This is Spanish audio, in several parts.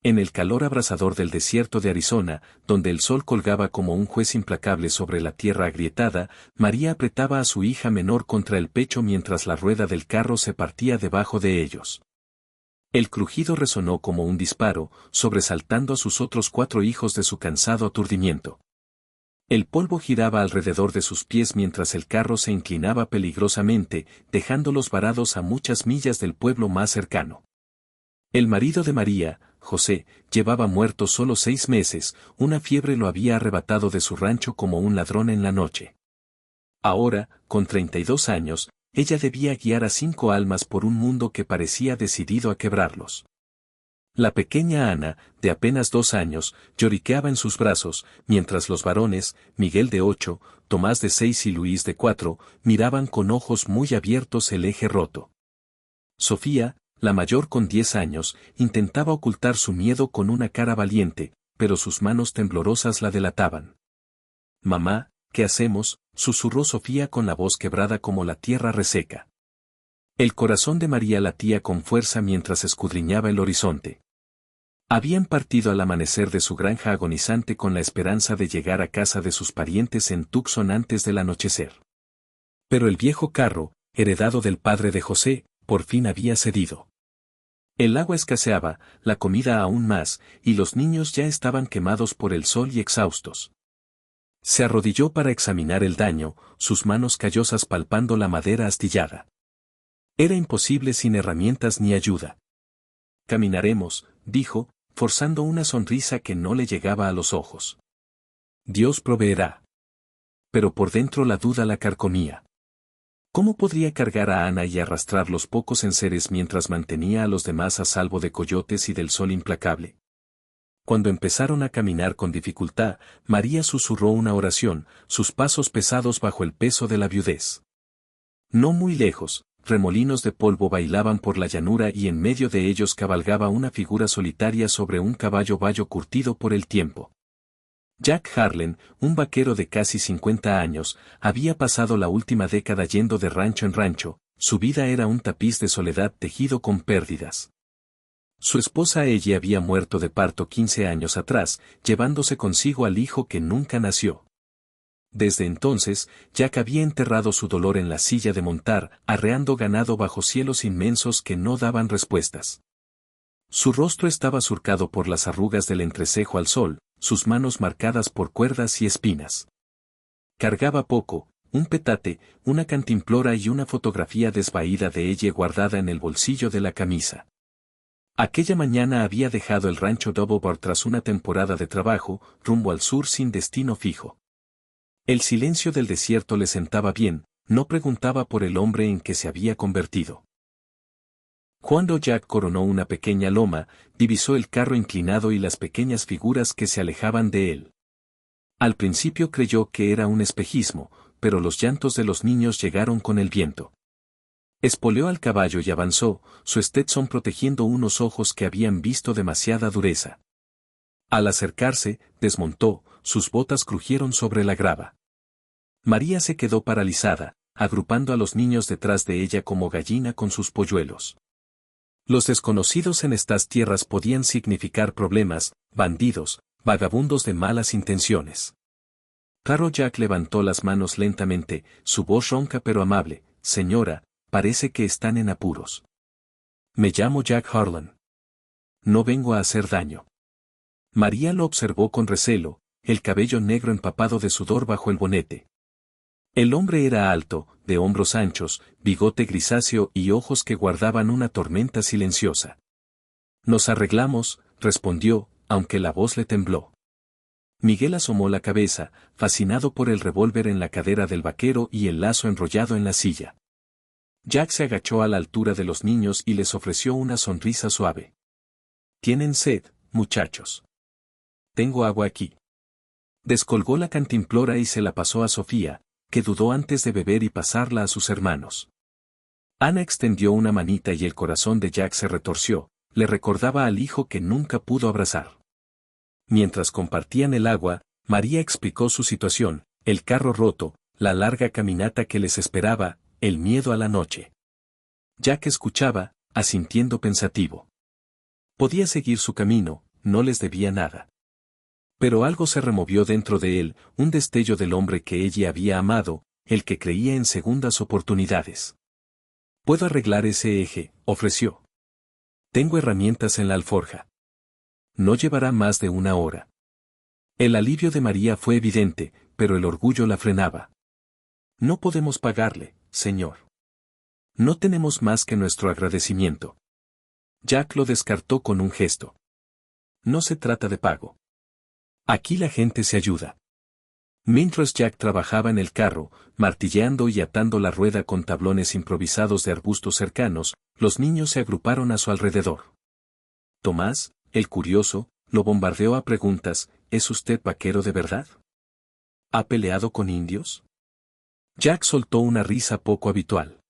En el calor abrasador del desierto de Arizona, donde el sol colgaba como un juez implacable sobre la tierra agrietada, María apretaba a su hija menor contra el pecho mientras la rueda del carro se partía debajo de ellos. El crujido resonó como un disparo, sobresaltando a sus otros 4 hijos de su cansado aturdimiento. El polvo giraba alrededor de sus pies mientras el carro se inclinaba peligrosamente, dejándolos varados a muchas millas del pueblo más cercano. El marido de María, José, llevaba muerto solo 6 meses, una fiebre lo había arrebatado de su rancho como un ladrón en la noche. Ahora, con 32 años, ella debía guiar a 5 almas por un mundo que parecía decidido a quebrarlos. La pequeña Ana, de apenas 2 años, lloriqueaba en sus brazos, mientras los varones, Miguel de 8, Tomás de 6 y Luis de 4, miraban con ojos muy abiertos el eje roto. Sofía, la mayor con 10 años, intentaba ocultar su miedo con una cara valiente, pero sus manos temblorosas la delataban. «Mamá, ¿qué hacemos?», susurró Sofía con la voz quebrada como la tierra reseca. El corazón de María latía con fuerza mientras escudriñaba el horizonte. Habían partido al amanecer de su granja agonizante con la esperanza de llegar a casa de sus parientes en Tucson antes del anochecer. Pero el viejo carro, heredado del padre de José, por fin había cedido. El agua escaseaba, la comida aún más, y los niños ya estaban quemados por el sol y exhaustos. Se arrodilló para examinar el daño, sus manos callosas palpando la madera astillada. Era imposible sin herramientas ni ayuda. «Caminaremos», dijo, forzando una sonrisa que no le llegaba a los ojos. «Dios proveerá». Pero por dentro la duda la carcomía. ¿Cómo podría cargar a Ana y arrastrar los pocos enseres mientras mantenía a los demás a salvo de coyotes y del sol implacable? Cuando empezaron a caminar con dificultad, María susurró una oración, sus pasos pesados bajo el peso de la viudez. No muy lejos, remolinos de polvo bailaban por la llanura y en medio de ellos cabalgaba una figura solitaria sobre un caballo bayo curtido por el tiempo. Jack Harlan, un vaquero de casi 50 años, había pasado la última década yendo de rancho en rancho, su vida era un tapiz de soledad tejido con pérdidas. Su esposa Ellie había muerto de parto 15 años atrás, llevándose consigo al hijo que nunca nació. Desde entonces, Jack había enterrado su dolor en la silla de montar, arreando ganado bajo cielos inmensos que no daban respuestas. Su rostro estaba surcado por las arrugas del entrecejo al sol, sus manos marcadas por cuerdas y espinas. Cargaba poco, un petate, una cantimplora y una fotografía desvaída de ella guardada en el bolsillo de la camisa. Aquella mañana había dejado el rancho Double Bar tras una temporada de trabajo, rumbo al sur sin destino fijo. El silencio del desierto le sentaba bien, no preguntaba por el hombre en que se había convertido. Cuando Jack coronó una pequeña loma, divisó el carro inclinado y las pequeñas figuras que se alejaban de él. Al principio creyó que era un espejismo, pero los llantos de los niños llegaron con el viento. Espoleó al caballo y avanzó, su Stetson protegiendo unos ojos que habían visto demasiada dureza. Al acercarse, desmontó, sus botas crujieron sobre la grava. María se quedó paralizada, agrupando a los niños detrás de ella como gallina con sus polluelos. Los desconocidos en estas tierras podían significar problemas, bandidos, vagabundos de malas intenciones. Claro, Jack levantó las manos lentamente, su voz ronca pero amable. «Señora, parece que están en apuros. Me llamo Jack Harlan. No vengo a hacer daño». María lo observó con recelo, el cabello negro empapado de sudor bajo el bonete. El hombre era alto, de hombros anchos, bigote grisáceo y ojos que guardaban una tormenta silenciosa. «Nos arreglamos», respondió, aunque la voz le tembló. Miguel asomó la cabeza, fascinado por el revólver en la cadera del vaquero y el lazo enrollado en la silla. Jack se agachó a la altura de los niños y les ofreció una sonrisa suave. «¿Tienen sed, muchachos? Tengo agua aquí». Descolgó la cantimplora y se la pasó a Sofía, que dudó antes de beber y pasarla a sus hermanos. Ana extendió una manita y el corazón de Jack se retorció, le recordaba al hijo que nunca pudo abrazar. Mientras compartían el agua, María explicó su situación, el carro roto, la larga caminata que les esperaba, el miedo a la noche. Jack escuchaba, asintiendo pensativo. Podía seguir su camino, no les debía nada. Pero algo se removió dentro de él, un destello del hombre que ella había amado, el que creía en segundas oportunidades. «Puedo arreglar ese eje», ofreció. «Tengo herramientas en la alforja. No llevará más de una hora». El alivio de María fue evidente, pero el orgullo la frenaba. «No podemos pagarle, señor. No tenemos más que nuestro agradecimiento». Jack lo descartó con un gesto. «No se trata de pago. Aquí la gente se ayuda». Mientras Jack trabajaba en el carro, martilleando y atando la rueda con tablones improvisados de arbustos cercanos, los niños se agruparon a su alrededor. Tomás, el curioso, lo bombardeó a preguntas: ¿es usted vaquero de verdad? ¿Ha peleado con indios? Jack soltó una risa poco habitual.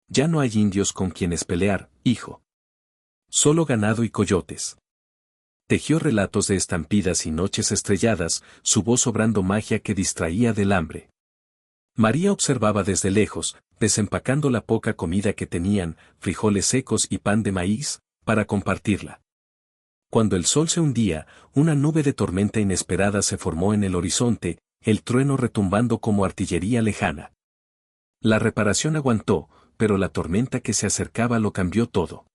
«Ya no hay indios con quienes pelear, hijo. Solo ganado y coyotes». Tejió relatos de estampidas y noches estrelladas, su voz obrando magia que distraía del hambre. María observaba desde lejos, desempacando la poca comida que tenían, frijoles secos y pan de maíz, para compartirla. Cuando el sol se hundía, una nube de tormenta inesperada se formó en el horizonte, el trueno retumbando como artillería lejana. La reparación aguantó, pero la tormenta que se acercaba lo cambió todo.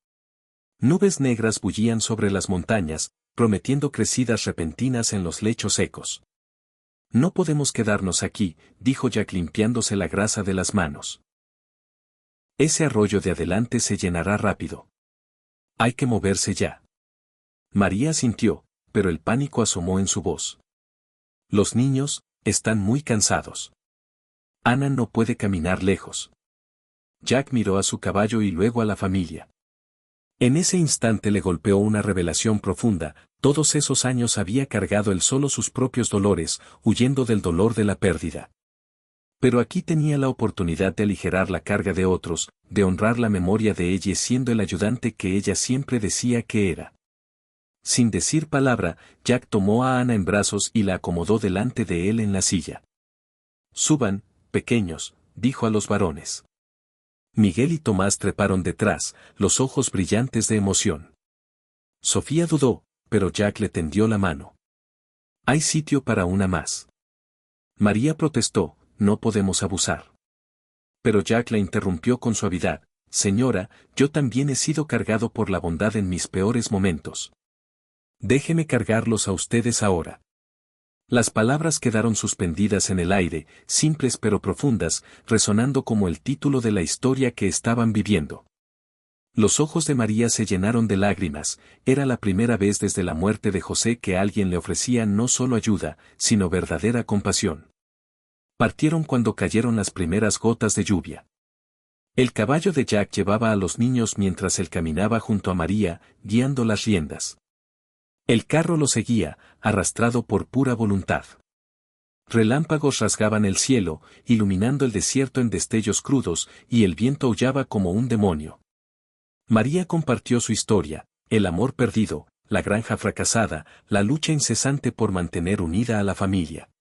Nubes negras bullían sobre las montañas, prometiendo crecidas repentinas en los lechos secos. «No podemos quedarnos aquí», dijo Jack limpiándose la grasa de las manos. «Ese arroyo de adelante se llenará rápido. Hay que moverse ya». María sintió, pero el pánico asomó en su voz. «Los niños están muy cansados. Ana no puede caminar lejos». Jack miró a su caballo y luego a la familia. En ese instante le golpeó una revelación profunda: todos esos años había cargado él solo sus propios dolores, huyendo del dolor de la pérdida. Pero aquí tenía la oportunidad de aligerar la carga de otros, de honrar la memoria de ella siendo el ayudante que ella siempre decía que era. Sin decir palabra, Jack tomó a Ana en brazos y la acomodó delante de él en la silla. «Suban, pequeños», dijo a los varones. Miguel y Tomás treparon detrás, los ojos brillantes de emoción. Sofía dudó, pero Jack le tendió la mano. «Hay sitio para una más». María protestó: «No podemos abusar». Pero Jack la interrumpió con suavidad: «Señora, yo también he sido cargado por la bondad en mis peores momentos. Déjeme cargarlos a ustedes ahora». Las palabras quedaron suspendidas en el aire, simples pero profundas, resonando como el título de la historia que estaban viviendo. Los ojos de María se llenaron de lágrimas. Era la primera vez desde la muerte de José que alguien le ofrecía no solo ayuda, sino verdadera compasión. Partieron cuando cayeron las primeras gotas de lluvia. El caballo de Jack llevaba a los niños mientras él caminaba junto a María, guiando las riendas. El carro lo seguía, arrastrado por pura voluntad. Relámpagos rasgaban el cielo, iluminando el desierto en destellos crudos, y el viento aullaba como un demonio. María compartió su historia: el amor perdido, la granja fracasada, la lucha incesante por mantener unida a la familia.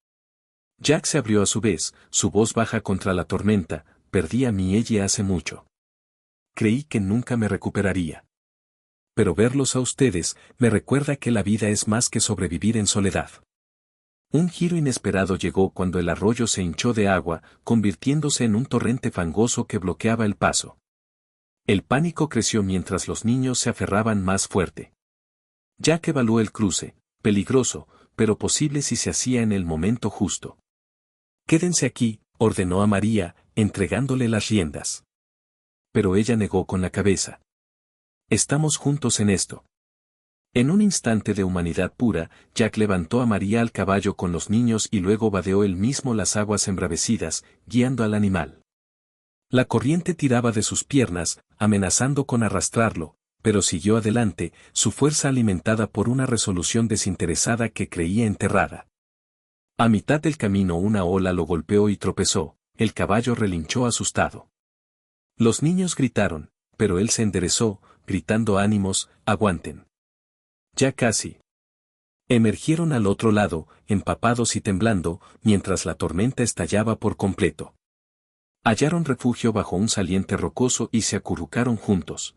Jack se abrió a su vez, su voz baja contra la tormenta: «Perdí a mi ella hace mucho. Creí que nunca me recuperaría. Pero verlos a ustedes me recuerda que la vida es más que sobrevivir en soledad». Un giro inesperado llegó cuando el arroyo se hinchó de agua, convirtiéndose en un torrente fangoso que bloqueaba el paso. El pánico creció mientras los niños se aferraban más fuerte. Jack evaluó el cruce: peligroso, pero posible si se hacía en el momento justo. «Quédense aquí», ordenó a María, entregándole las riendas. Pero ella negó con la cabeza. «Estamos juntos en esto». En un instante de humanidad pura, Jack levantó a María al caballo con los niños y luego vadeó él mismo las aguas embravecidas, guiando al animal. La corriente tiraba de sus piernas, amenazando con arrastrarlo, pero siguió adelante, su fuerza alimentada por una resolución desinteresada que creía enterrada. A mitad del camino una ola lo golpeó y tropezó, el caballo relinchó asustado. Los niños gritaron, pero él se enderezó, gritando: «Ánimos, aguanten. Ya casi». Emergieron al otro lado, empapados y temblando, mientras la tormenta estallaba por completo. Hallaron refugio bajo un saliente rocoso y se acurrucaron juntos.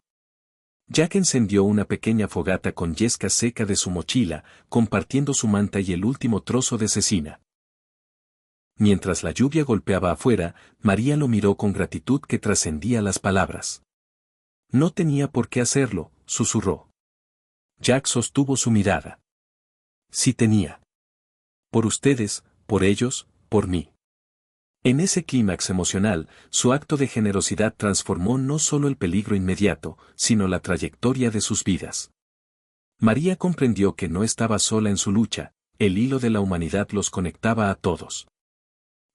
Jack encendió una pequeña fogata con yesca seca de su mochila, compartiendo su manta y el último trozo de cecina. Mientras la lluvia golpeaba afuera, María lo miró con gratitud que trascendía las palabras. No tenía por qué hacerlo, susurró. Jack sostuvo su mirada. Sí tenía. Por ustedes, por ellos, por mí. En ese clímax emocional, su acto de generosidad transformó no solo el peligro inmediato, sino la trayectoria de sus vidas. María comprendió que no estaba sola en su lucha, el hilo de la humanidad los conectaba a todos.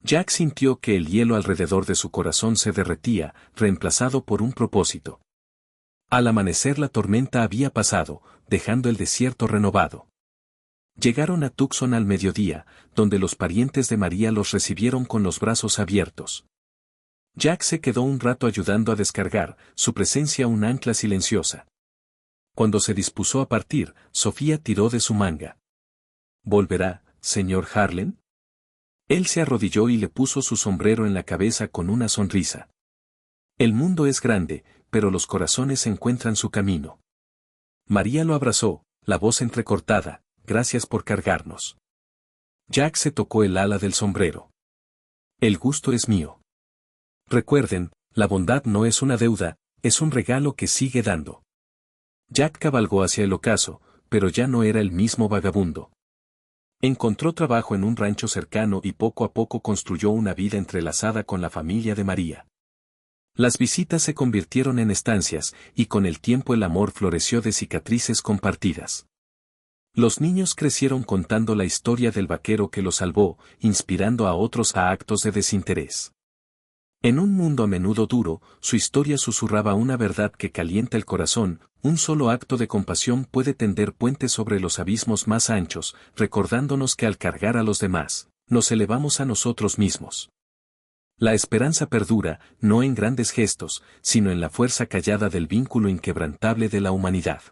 Jack sintió que el hielo alrededor de su corazón se derretía, reemplazado por un propósito. Al amanecer la tormenta había pasado, dejando el desierto renovado. Llegaron a Tucson al mediodía, donde los parientes de María los recibieron con los brazos abiertos. Jack se quedó un rato ayudando a descargar, su presencia un ancla silenciosa. Cuando se dispuso a partir, Sofía tiró de su manga. ¿Volverá, señor Harlan? Él se arrodilló y le puso su sombrero en la cabeza con una sonrisa. El mundo es grande, pero los corazones encuentran su camino. María lo abrazó, la voz entrecortada. Gracias por cargarnos. Jack se tocó el ala del sombrero. El gusto es mío. Recuerden, la bondad no es una deuda, es un regalo que sigue dando. Jack cabalgó hacia el ocaso, pero ya no era el mismo vagabundo. Encontró trabajo en un rancho cercano y poco a poco construyó una vida entrelazada con la familia de María. Las visitas se convirtieron en estancias, y con el tiempo el amor floreció de cicatrices compartidas. Los niños crecieron contando la historia del vaquero que los salvó, inspirando a otros a actos de desinterés. En un mundo a menudo duro, su historia susurraba una verdad que calienta el corazón, un solo acto de compasión puede tender puentes sobre los abismos más anchos, recordándonos que al cargar a los demás, nos elevamos a nosotros mismos. La esperanza perdura, no en grandes gestos, sino en la fuerza callada del vínculo inquebrantable de la humanidad.